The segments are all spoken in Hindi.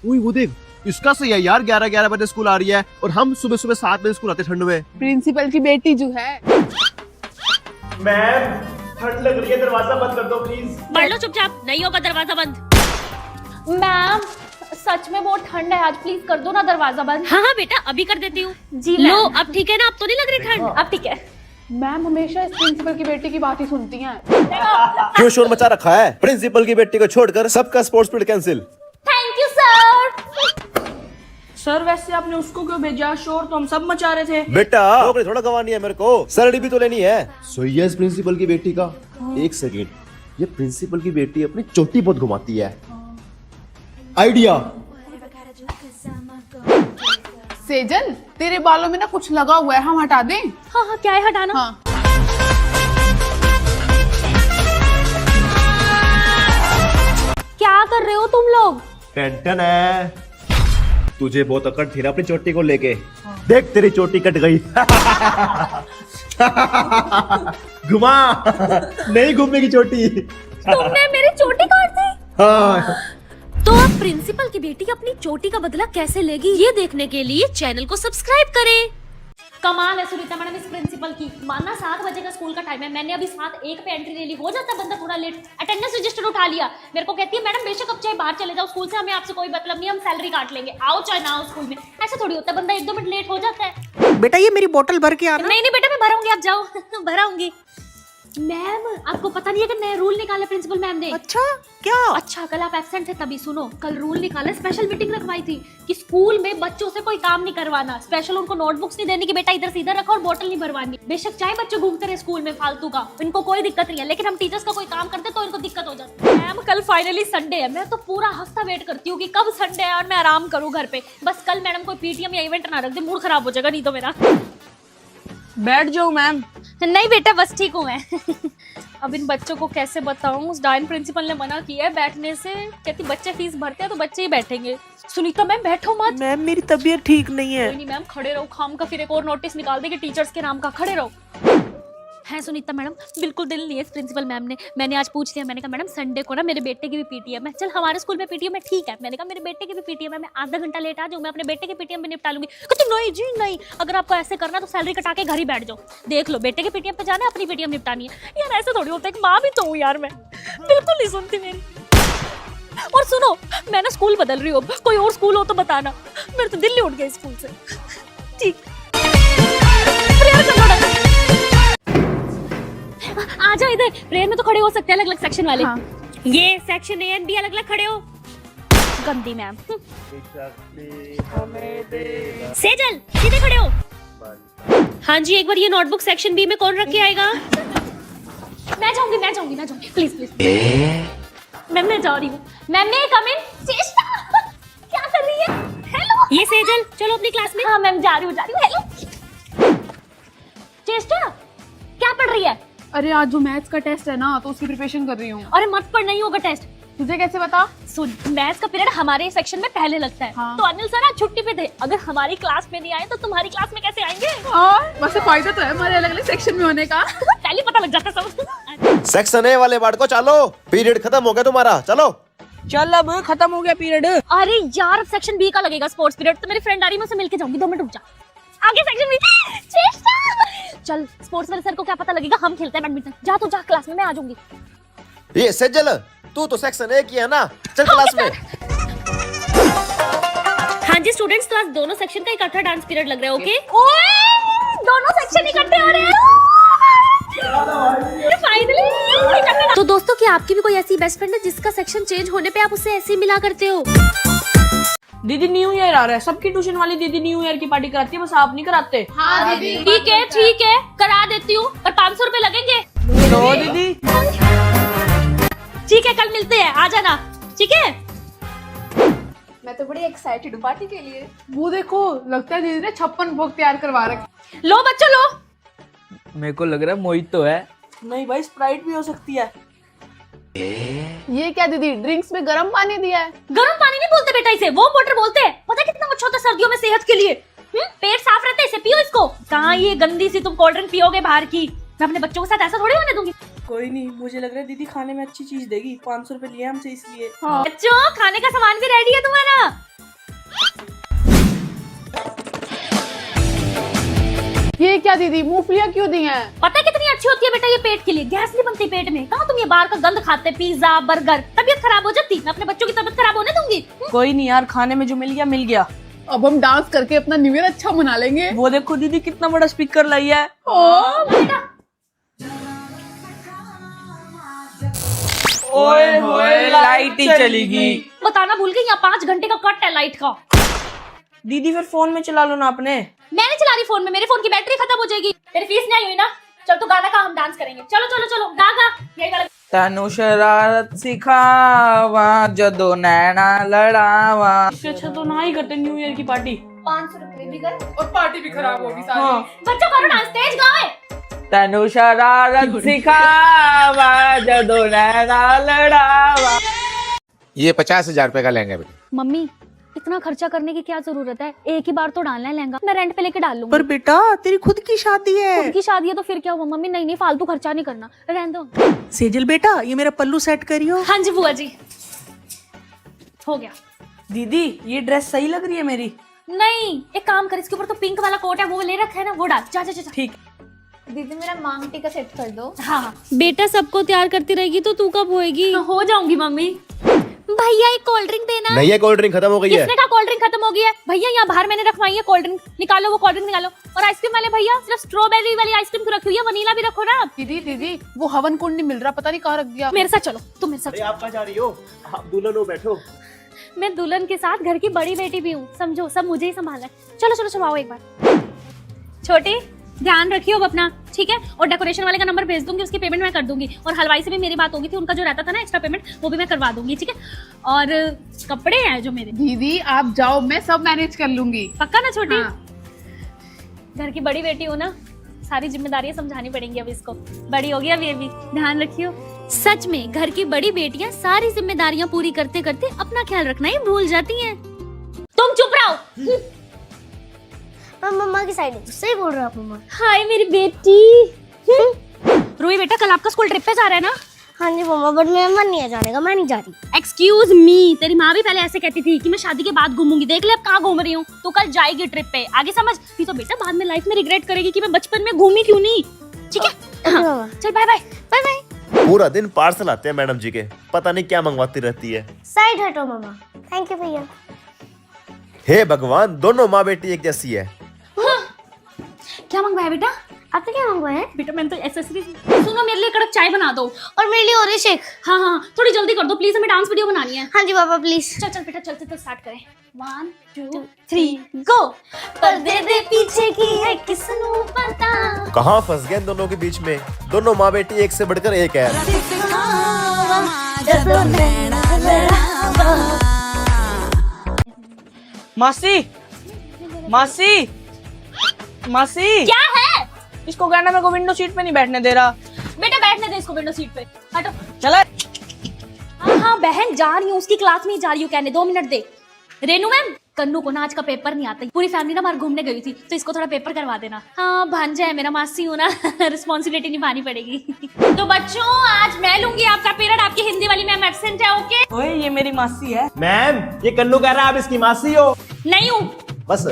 वो देख, इसका सही है यार, 11-11 बजे स्कूल आ रही है और हम सुबह सुबह 7 बजे स्कूल आते ठंड में। प्रिंसिपल की बेटी जो है। मैम ठंड लग रही है, दरवाजा बंद कर दो प्लीज। पढ़ लो चुपचाप, नहीं होगा दरवाजा बंद। मैम सच में बहुत ठंड है आज, प्लीज कर दो ना दरवाजा बंद। हाँ हाँ बेटा, अभी कर देती हूँ। जी लो मैम। अब ठीक है ना, अब तो नहीं लग रही ठंड? अब ठीक है। मैम हमेशा इस प्रिंसिपल की बेटी की बात ही सुनती हैं। क्यों शोर मचा रखा है? प्रिंसिपल की बेटी को छोड़कर सबका sports period cancel. Thank you sir. Sir वैसे आपने उसको क्यों भेजा? शोर तो हम सब मचा रहे थे। बेटा नौकरी थोड़ा गंवानी है मेरे को, सैलरी भी तो लेनी है। सही है इस प्रिंसिपल की बेटी का। एक सेकेंड, ये प्रिंसिपल की बेटी अपनी चोटी बहुत घुमाती है। आइडिया। सेजल तेरे बालों में ना कुछ लगा हुआ है, हम हटा दें? हाँ हाँ, क्या है हटाना? हाँ। क्या कर रहे हो तुम लोग? टेंशन है, तुझे बहुत अकड़ थी ना अपनी चोटी को लेके। देख तेरी चोटी कट गई। घुमा, नहीं घूमेगी चोटी। तुमने मेरी चोटी काट दी? हाँ। तो अब प्रिंसिपल की बेटी अपनी चोटी का बदला कैसे लेगी, ये देखने के लिए चैनल को सब्सक्राइब करें। कमाल है सुनीता मैडम इस प्रिंसिपल की। माना 7 बजे का स्कूल का टाइम है, मैंने अभी 7:01 पे एंट्री ले ली। हो जाता है बंदा थोड़ा लेट, अटेंडेंस रजिस्टर उठा लिया। मेरे को कहती है मैडम बेशक अब चाहे बाहर चले जाओ स्कूल से, हमें आपसे कोई मतलब नहीं, हम सैलरी काट लेंगे, आओ चाहे ना आओ स्कूल में। ऐसा थोड़ी होता है, बंदा 1-2 मिनट लेट हो जाता है। बेटा ये मेरी बोतल भर के आना। नहीं नहीं बेटा, मैं भराऊंगी, आप जाओ। भराऊंगी। मैम आपको पता नहीं है कि नए रूल निकाले प्रिंसिपल मैम ने। अच्छा क्या? अच्छा कल आप एब्सेंट थे तभी सुनो, कल रूल निकाला, स्पेशल मीटिंग रखवाई थी कि स्कूल में बच्चों से कोई काम नहीं करवाना। स्पेशल उनको नोटबुक्स नहीं देनी कि बेटा इधर से इधर रखो, और बोतल नहीं भरवानी। बेशक चाहे बच्चे घूमते रहे स्कूल में फालतू का, इनको कोई दिक्कत नहीं है, लेकिन हम टीचर्स का कोई काम करते तो इनको दिक्कत हो जाती है। मैम कल फाइनली संडे है, मैं तो पूरा हफ्ता वेट करती हूँ कि कब संडे है और मैं आराम करूँ घर पे। बस कल मैडम कोई पीटीएम या इवेंट ना रख दे, मूड खराब हो जाएगा नहीं तो मेरा। बैठ जाओ मैम। नहीं बेटा बस ठीक हूँ मैं। अब इन बच्चों को कैसे बताऊं, उस डायन प्रिंसिपल ने मना किया है बैठने से, कहती बच्चे फीस भरते हैं तो बच्चे ही बैठेंगे। सुनीता मैम बैठो मत। मैम मेरी तबीयत ठीक नहीं है। कोई नहीं मैम, खड़े रहो, खाम का फिर एक और नोटिस निकाल देंगे टीचर्स के नाम का, खड़े रहो। है सुनीता मैडम बिल्कुल दिल नहीं है इस प्रिंसिपल मैम ने। मैंने आज पूछ लिया, मैंने कहा मैडम संडे को ना मेरे बेटे की भी पीटीएम है। चल हमारे स्कूल में पीटीएम है ठीक है, मैंने कहा मेरे बेटे की भी पीटीएम है, मैं आधा घंटा लेट आ जाऊँ, मैं अपने बेटे की पीटीएम में निपटा लूंगी। कहती नहीं जी नहीं, अगर आपको ऐसे करना तो सैलरी कटा के घर ही बैठ जाओ, देख लो बेटे की पीटीएम पे जाना है, अपनी पीटीएम निपटानी है। यार ऐसे थोड़ी होता है, एक माँ भी तो हूँ यार मैं, बिल्कुल नहीं सुनती मेरी। और सुनो मैं ना स्कूल बदल रही हूँ, कोई और स्कूल हो तो बताना, मेरे तो दिल्ली उठ गई स्कूल से। ठीक आ जाओ इधर, प्रेयर में तो खड़े हो सकते हैं अलग अलग सेक्शन वाले। हाँ। ये सेक्शन ए एंड बी अलग अलग खड़े हो। गंदी मैम। सेजल सीधे खड़े हो। हाँ जी एक बार ये नोटबुक सेक्शन बी में कौन रख के आएगा? मैं जाऊंगी प्लीज प्लीज। मैं जा रही हूँ। मैम कम इन। चेष्टा क्या कर रही है? हेलो। ये सेजल चलो अपनी क्लास में। हाँ मैम जा रही हूँ। हेलो चेष्टा क्या पढ़ रही है? अरे आज जो मैथ्स का टेस्ट है ना तो उसकी प्रिपरेशन कर रही हूँ। अरे मत पढ़, नहीं होगा टेस्ट। तुझे कैसे पता? सुन मैथ्स का पीरियड हमारे सेक्शन में पहले लगता है। हाँ। तो अनिल सर आज छुट्टी पे थे, अगर हमारी क्लास में नहीं आए तो तुम्हारी क्लास में कैसे आएंगे? वैसे फायदा तो है हमारे अलग अलग सेक्शन में होने का। पहले पता लग जाता सब। सेक्शन ए वाले वार्ड को चलो, पीरियड खत्म हो गया तुम्हारा, चलो। चल अब खत्म हो गया पीरियड। अरे यार सेक्शन बी का लगेगा स्पोर्ट्स पीरियड, तो मेरी फ्रेंड आ रही है, मैं उसे मिलके जाऊंगी, 2 मिनट रुक जा। आगे सेक्शन बी। चेष्टा चल, स्पोर्ट्स वाले सर को क्या पता लगेगा हम खेलते हैं बैडमिंटन। जा तू जा क्लास में, मैं आ जाऊंगी। ये सेजल तू तो सेक्शन ए की है ना, चल क्लास में। हाँ जी स्टूडेंट्स, तो आज दोनों सेक्शन का इकट्ठा डांस पीरियड लग रहा है। ओके ओए दोनों सेक्शन इकट्ठे हो रहे हैं फाइनली। तो दोस्तों क्या आपकी भी कोई ऐसी बेस्ट फ्रेंड है जिसका सेक्शन चेंज होने पे आप उससे ऐसे ही मिला करते हो? दीदी न्यू ईयर आ रहा है, सबकी ट्यूशन वाली दीदी न्यू ईयर की पार्टी कराती है, बस आप नहीं कराते। हाँ दीदी ठीक है करा देती हूँ, पर 500 रुपए लगेंगे। नो दीदी। ठीक है कल मिलते हैं, आ जाना ठीक है। मैं तो बड़ी एक्साइटेड हूँ पार्टी के लिए। वो देखो लगता है दीदी ने 56 भोग तैयार करवा रखे। लो बच्चों लो। मेरे को लग रहा है मोहित तो है। नहीं भाई स्प्राइट भी हो सकती है। ये क्या दीदी, ड्रिंक्स में गर्म पानी दिया है? गर्म पानी नहीं बोलते बेटा इसे, वो वाटर बोलते हैं। पता है कितना अच्छा होता है सर्दियों में सेहत के लिए। पेट साफ रहता है, इसे पियो इसको। कहाँ ये गंदी सी तुम कोल्ड ड्रिंक पियोगे बाहर की, मैं अपने बच्चों के साथ ऐसा थोड़ी होने दूंगी। कोई नहीं, मुझे लग रहा है दीदी खाने में अच्छी चीज देगी, 500 रुपए लिए हमसे इसलिए। बच्चों खाने का सामान भी रेडी है तुम्हारा, क्या दीदी, मूंगफलियां क्यों दी हैं? पता है कितनी अच्छी होती है बेटा ये पेट के लिए, गैस नहीं बनती पेट में। कहाँ तुम ये बाहर का गंद खाते, पिज्जा बर्गर, तबीयत खराब हो जाती। मैं अपने बच्चों की तबीयत खराब होने दूंगी? कोई नहीं यार, खाने में जो मिल गया मिल गया। अब हम डांस करके अपना न्यू ईयर अच्छा मना लेंगे। वो देखो दीदी कितना बड़ा स्पीकर लाई है। ओए होए लाइट ही चली गई। बताना भूल गई, यहाँ 5 घंटे का कट है लाइट का। दीदी फिर फोन में चला लो ना अपने। मैंने चला रही फोन में, मेरे फोन की बैटरी खत्म हो जाएगी। तेरी फीस नहीं आई हुई ना, चल तू गाना का, हम डांस करेंगे। चलो चलो चलो गा गा, यही वाला। तेनू शरारत सिखावा जदों नैना लड़ावा। इससे अच्छा तो ना ही करते न्यू ईयर की पार्टी। 500 रुपए भी कर और पार्टी भी खराब होगी सारी। हाँ। बच्चों करो डांस, तेज गाओ। तेनू शरारत सिखावा जदों नैना लड़ावा। ये 50,000 रुपए का लहंगा बेटा। मम्मी इतना खर्चा करने की क्या जरूरत है, एक ही बार तो डालना है लहंगा, मैं रेंट पे लेके डाल लूंगी। पर बेटा तेरी खुद की शादी है। खुद की शादी है तो फिर क्या हुआ मम्मी, नहीं नहीं फालतू खर्चा नहीं करना, रहने दो। सेजल बेटा ये मेरा पल्लू सेट करियो। हाँ जी बुआ जी, हो गया। दीदी ये ड्रेस सही लग रही है मेरी। नहीं एक काम कर, इसके ऊपर तो पिंक वाला कोट है, वो ले रखा है ना, वो डाल। जा जा जा। ठीक। दीदी मेरा मांग टीका सेट कर दो। हाँ बेटा सबको तैयार करती रहेगी तो तू कब होएगी? हो जाऊंगी मम्मी। भैया एक कोल्ड ड्रिंक देना। नहीं है, कोल्ड ड्रिंक खत्म हो गई है। किसने कहा कोल्ड ड्रिंक खत्म हो गई है? भैया यहाँ बाहर मैंने रखवाई है कोल्ड ड्रिंक, निकालो वो कोल्ड ड्रिंक निकालो। और आइसक्रीम वाले भैया सिर्फ स्ट्रॉबेरी वाली आइसक्रीम क्यों रखी हुई है, वनीला भी रखो ना। दीदी दीदी वो हवन कुंड नहीं मिल रहा, पता नहीं कहाँ रख दिया। मेरे साथ चलो, तुम मेरे साथ अरे आप कहाँ जा रही हो? आप दुल्हन हो, बैठो। चलो। मैं दुल्हन के साथ घर की बड़ी बेटी भी हूँ, समझो सब मुझे ही संभालना है। चलो चलो चलो आओ एक बार। छोटी ध्यान रखियो अब अपना, ठीक है? और डेकोरेशन वाले का नंबर भेज दूंगी, उसकी पेमेंट मैं कर दूंगी। और हलवाई से भी मेरी बात होगी थी, उनका जो रहता था ना एक्स्ट्रा पेमेंट, वो भी मैं करवा दूंगी, ठीक है? और कपड़े हैं जो मेरे। दीदी आप जाओ, मैं सब मैनेज कर लूंगी। पक्का ना छोटी? हाँ। घर की बड़ी बेटी हो ना, सारी जिम्मेदारियां समझानी पड़ेंगी अब इसको, बड़ी होगी अब ये भी। ध्यान रखियो। सच में घर की बड़ी बेटियां सारी जिम्मेदारियां पूरी करते करते अपना ख्याल रखना ही भूल जाती हैं। तुम चुप रहो। मम्मा की साइड है, सही बोल रहे हो आप मम्मा। हाय मेरी बेटी। रूही बेटा कल आपका स्कूल ट्रिप पे जा रहा है ना? हाँ जी मम्मा, बट मेरा मन नहीं है जाने का, मैं नहीं जा रही। एक्सक्यूज मी, तेरी माँ भी पहले ऐसे कहती थी कि मैं शादी के बाद घूमूंगी, देख ले अब कहाँ घूम रही हूँ। तू कल जाएगी ट्रिप पे, आगे समझ। नहीं तो बेटा बाद में लाइफ में रिग्रेट करेगी कि मैं बचपन में घूमी क्यों नहीं, ठीक है? हाँ। चल बाय बाय बाय बाय। पूरा दिन पार्सल आते हैं मैडम जी के, पता नहीं क्या मंगवाती रहती है। साइड हटो मम्मा। थैंक यू भैया। हे भगवान, दोनों माँ बेटी एक जैसी है। क्या मंगवाया बेटा? आपने क्या मंगवाया है? बेटा मैंने तो एसेसरीज। सुनो मेरे लिए कड़क चाय बना दो। और मेरे लिए ओरियो शेक। हाँ हाँ थोड़ी जल्दी कर दो प्लीज, हमें डांस वीडियो बनानी है। हाँ जी पापा प्लीज। चल चल बेटा चलते तो स्टार्ट करें। 1 2 3 गो। पर्दे दे पीछे की है किसनू पता। कहाँ फंस गए इन दोनों के बीच में? दोनों माँ बेटी एक से बढ़कर एक है। मासी मासी मासी, क्या है? इसको कहना मेरे को विंडो सीट पे नहीं बैठने दे रहा। बेटा बैठने दे इसको विंडो सीट पे, हटो। चला। हाँ हाँ बहन जा रही हूँ, उसकी क्लास में ही जा रही हूँ, कहने 2 मिनट दे। रेनू मैम, कन्नू को ना आज का पेपर नहीं आता, पूरी फैमिली ना बाहर घूमने गई थी, तो इसको थोड़ा पेपर करवा देना। हाँ भांजा है मेरा, मासी हूँ ना, रिस्पॉन्सिबिलिटी निभानी पड़ेगी। तो बच्चों आज मैं लूंगी आपका पीरियड, आपकी हिंदी वाली मैम एब्सेंट है, ओके? ओए ये मेरी मासी है। मैम ये कन्नू कह रहा है आप इसकी मासी हो। नहीं हूँ। बस।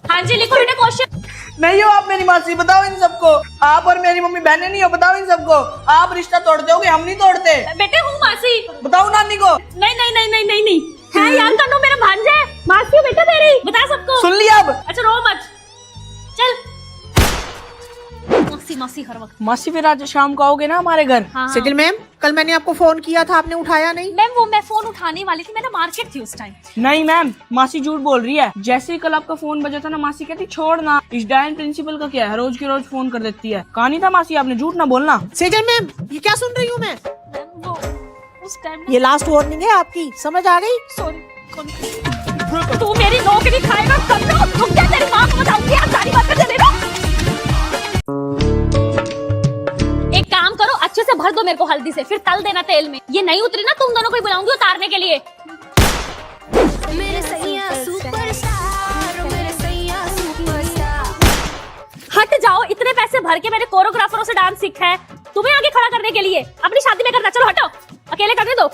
हाँ जी लिखो बेटा क्वेश्चन। नहीं हो आप मेरी मासी, बताओ इन सबको। आप और मेरी मम्मी बहनें नहीं हो, बताओ इन सबको। आप रिश्ता तोड़ दोगे, हम नहीं तोड़ते। बेटे हूँ मासी। बताओ नानी को। नहीं नहीं नहीं नहीं नहीं नहीं है यार, कन्नू मेरा भांजा है, मासी हो बेटा मेरी, बता सबको। सुन लिया अब। अच्छा रो मत, चल। मासी मासी हर वक्त। मासी फिर आज शाम को आओगे ना हमारे घर? हाँ सेजल मैम कल मैंने आपको फोन किया था, आपने उठाया नहीं। मैम वो मैं फोन उठाने वाली थी, मैं ना मार्केट थी उस टाइम। नहीं मैम, मासी झूठ बोल रही है। जैसे ही कल आपका फोन बजा था ना, मासी कहती छोड़ ना, इस डायन प्रिंसिपल का क्या है, रोज के रोज फोन कर देती है। कहानी था मासी, आपने झूठ ना बोलना। सेजल मैम ये क्या सुन रही हूँ मैं? वो उस टाइम ये लास्ट वार्निंग है आपकी, समझ आ गई? सॉरी। तू मेरी नौकरी खाएगा कन्नू, तुम क्या तेरी माँ को बताऊंगी आज सारी बातें चले ना। एक काम करो अच्छे से भर दो मेरे को हल्दी से, फिर तल देना तेल में। ये नहीं उतरी ना, तुम दोनों को ही बुलाऊंगी उतारने के लिए। मेरे सैया सुपरस्टार, मेरे सैया सुपरस्टार। हट जाओ, इतने पैसे भर के मैंने कोरियोग्राफरों से डांस सीखा है, तुम्हें आगे खड़ा करने के लिए। अपनी शादी में करना, चलो हटो, अकेले करने दो।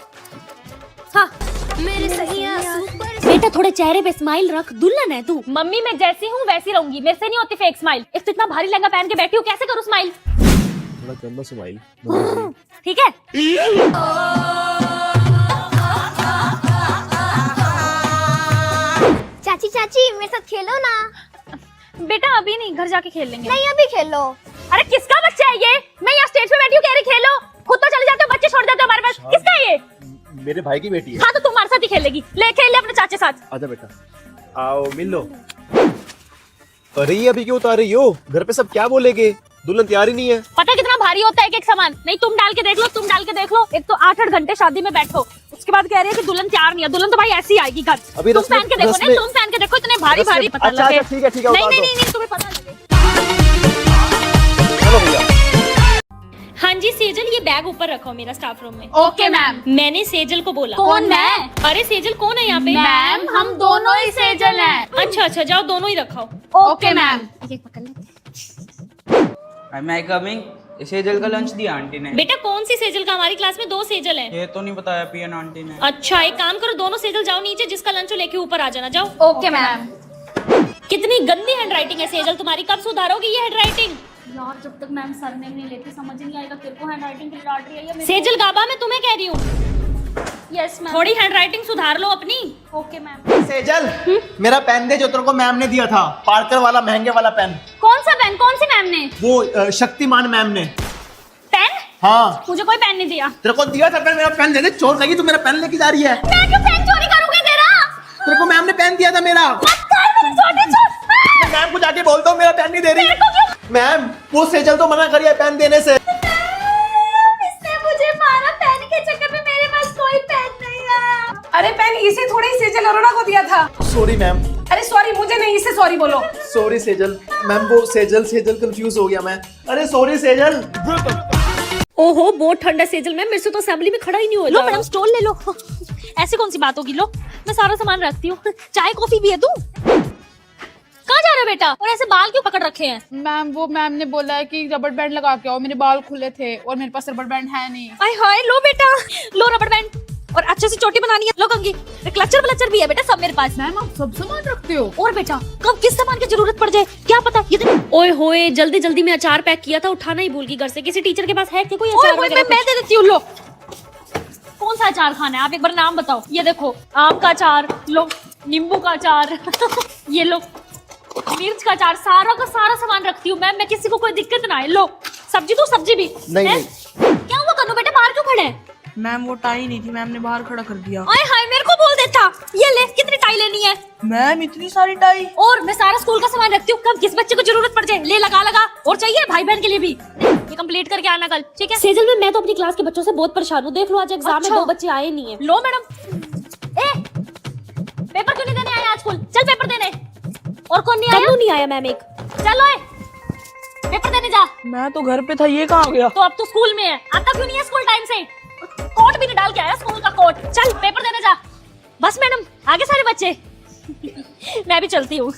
हाँ मेरे सैया सुपरस्टार। बेटा बेटा थोड़े चेहरे पे स्माइल रख, दुल्हन है तू। मम्मी मैं जैसी हूँ वैसी रहूंगी, मेरे से नहीं होती फेक स्माइल। एक तो इतना भारी लहंगा पहन के बैठी हूँ, कैसे करूँ स्माइल? थोड़ा कर लो स्माइल। ठीक है। चाची चाची मेरे साथ खेलो ना। बेटा अभी नहीं, घर जाके खेल लेंगे। नहीं अभी खेलो। अरे किसका बच्चा है ये? मैं यहाँ स्टेज पे बैठी हूँ, कह रही खेलो, खुद तो चले जाते हो, बच्चे छोड़ देते हो हमारे पास। किसका है ये? मेरे भाई की बेटी है। हाँ तो तुम हमारे साथ ही खेल लेगी, ले खेल ले अपने चाचे साथ। आजा बेटा, आओ मिल लो। अरे ये अभी क्यों उतार रही हो? घर पे सब क्या बोलेंगे? दुल्हन तैयार ही नहीं है। पता है कितना भारी होता है एक एक सामान? नहीं तुम डाल के देख लो, तुम डाल के देख लो। एक तो 8-8 घंटे शादी में बैठो, उसके बाद कह रही है कि दुल्हन तैयार नहीं है। दुल्हन तो भाई ऐसी ही आएगी घर। अभी तुम रस्में- पहन के देखो, रस्में- नहीं तुम पहन के देखो, इतने भारी भारी पता अच्छा लगे। अच्छा ठीक है नहीं उतार नहीं दो। नहीं तुम्हें पता लगे। चलो भैया। हाँ जी सेजल, ये बैग ऊपर रखो मेरा स्टाफ रूम में। Okay ma'am. मैंने सेजल को बोला। कौन मैं? अरे सेजल कौन है यहाँ पे? मैम हम दोनों ही सेजल हैं। अच्छा अच्छा जाओ दोनों ही रखाओ। Okay ma'am. मैं कमिंग। सेजल का लंच दिया आंटी ने। बेटा कौन सी सेजल का? हमारी क्लास में 2 सेजल हैं। ये तो नहीं बताया पियन आंटी ने। अच्छा एक काम करो, दोनों सेजल जाओ नीचे, जिसका लंच हो लेके ऊपर आ जाना, जाओ। Okay ma'am. कितनी गंदी हैंडराइटिंग है सेजल तुम्हारी, कब सुधारोगी ये हैंडराइटिंग? यार जब तक मैम सर नेम नहीं लेती समझ नहीं आएगा। तेरे को हैंडराइटिंग की डांट रही है या मेरे सेजल गाबा मैं तुम्हें कह रही हूँ, यस मैम। थोड़ी हैंडराइटिंग सुधार लो अपनी। Okay ma'am. सेजल मेरा पेन दे जो तेरे को मैम ने दिया था, पार्कर वाला महंगे वाला पेन। कौन सा पेन? कौन सी मैम ने? वो शक्तिमान मैम ने। पेन? हाँ मुझे कोई पेन नहीं दिया। तेरे को दिया था पेन, मेरा पेन दे दे। चोर लगी तू मेरा पेन लेके जा रही है। मैं क्यों पेन चोरी करूंगी तेरा? तेरे को मैम ने पेन दिया था मेरा। मैम को जाके बोलता हूँ मेरा पेन नहीं दे रही। मैम वो सेजल तो मना करिए पेन देने से। इसने मुझे मारा, पेन के चक्कर में मेरे पास कोई पेन नहीं है। अरे पेन इसे थोड़ी सेजल अरोड़ा को दिया था। Sorry ma'am. अरे सॉरी मुझे नहीं, इसे सॉरी बोलो। सॉरी सेजल। मैम वो सेजल कंफ्यूज हो गया मैं। अरे सॉरी सेजल। ओहो बहुत ठंडा सेजल मैम, मेरे से तो असेंबली में खड़ा ही नहीं हो। लो मैडम स्टॉल ले लो। ऐसी कौन सी बात होगी, लो मैं सारा सामान रखती हूँ। चाय कॉफी भी है तू? कहाँ जा रहा है बेटा? और ऐसे बाल क्यों पकड़ रखे हैं? मैम वो मैम ने बोला है कि रबड़ बैंड लगा के आओ, मेरे बाल खुले थे और मेरे पास रबड़ बैंड है नहीं। आय हाय लो बेटा, लो रबड़ बैंड और अच्छे से चोटी बनानी है। लो कंघी, क्लचर व्लचर भी है बेटा सब मेरे पास। मैम आप सब सामान रखते हो? और बेटा कब किस सामान की जरूरत पड़ जाए क्या पता। ये देखो ओए होए, जल्दी जल्दी में अचार पैक किया था, उठाना ही भूल गई घर से। किसी टीचर के पास है क्या कोई अचार वगैरह? मैं दे देती हूँ, लो। कौन सा अचार खाना है? आप एक बार नाम बताओ। ये देखो आम का अचार, लो नींबू का अचार ये लो मिर्च का अचार, सारा का सारा सामान रखती हूँ मैम, मैं किसी को कोई दिक्कत ना आए। लो सब्जी तो सब्जी भी नहीं, है? नहीं। क्या हुआ कन्नू बेटा, बाहर क्यों खड़े हैं? मैम वो टाई नहीं थी, मैम ने बाहर खड़ा कर दिया। आय हाय मेरे को बोल देता। ये ले, कितनी टाई लेनी है? मैम इतनी सारी टाई। और मैं सारा स्कूल का सामान रखती हूँ, कब किस बच्चे को जरूरत पड़ जाए ले लगा लगा। और चाहिए भाई बहन के लिए भी, ये कंप्लीट करके आना कल, ठीक है? सेजल में मैं तो अपनी क्लास के बच्चों से बहुत परेशान हूँ, देख लो आज एग्जाम में 2 बच्चे आए नहीं है। लो मैडम, ए पेपर क्यों नहीं देने आए आज स्कूल? चल पेपर देने। और कौन नहीं आया? नहीं आया मैम एक। चलो पेपर देने जा। मैं तो घर पे था, ये कहाँ गया? तो अब तो स्कूल में है, आता क्यों नहीं है स्कूल टाइम से? कोट भी नहीं डाल के आया स्कूल का कोट। चल पेपर देने जा। बस मैडम आगे सारे बच्चे मैं भी चलती हूँ।